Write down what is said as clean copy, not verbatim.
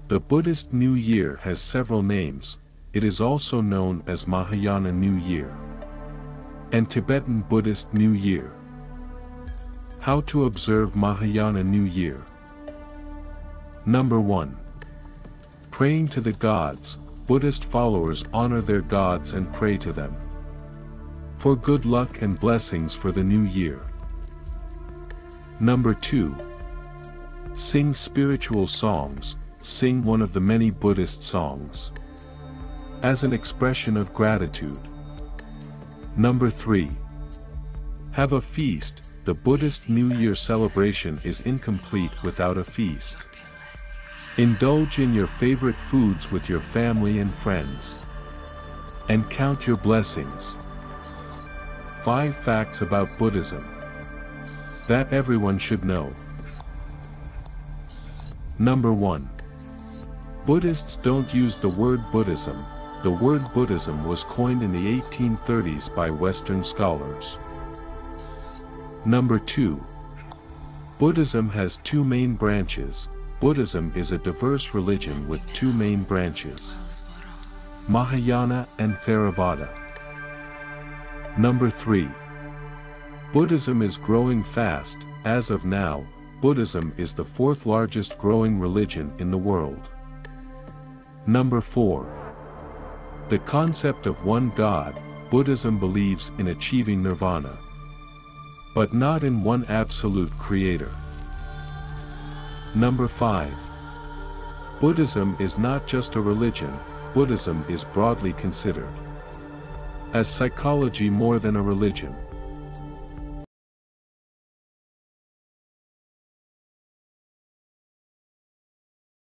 The Buddhist New Year has several names. It is also known as Mahayana New Year and Tibetan Buddhist New Year. How to observe Mahayana New Year. Number 1. Praying to the gods. Buddhist followers honor their gods and pray to them for good luck and blessings for the new year. Number 2. Sing spiritual songs. Sing one of the many Buddhist songs as an expression of gratitude. Number 3. Have a feast. The Buddhist New Year celebration is incomplete without a feast. Indulge in your favorite foods with your family and friends and count your blessings. 5 facts about Buddhism that everyone should know. Number 1. Buddhists don't use the word Buddhism. The word Buddhism was coined in the 1830s by Western scholars. Number 2. Buddhism has 2 main branches. Buddhism is a diverse religion with 2 main branches, Mahayana and Theravada. Number 3. Buddhism is growing fast. As of now, Buddhism is the 4th largest growing religion in the world. Number 4. The concept of one God. Buddhism believes in achieving nirvana, but not in one absolute creator. Number 5. Buddhism is not just a religion. Buddhism is broadly considered as psychology more than a religion.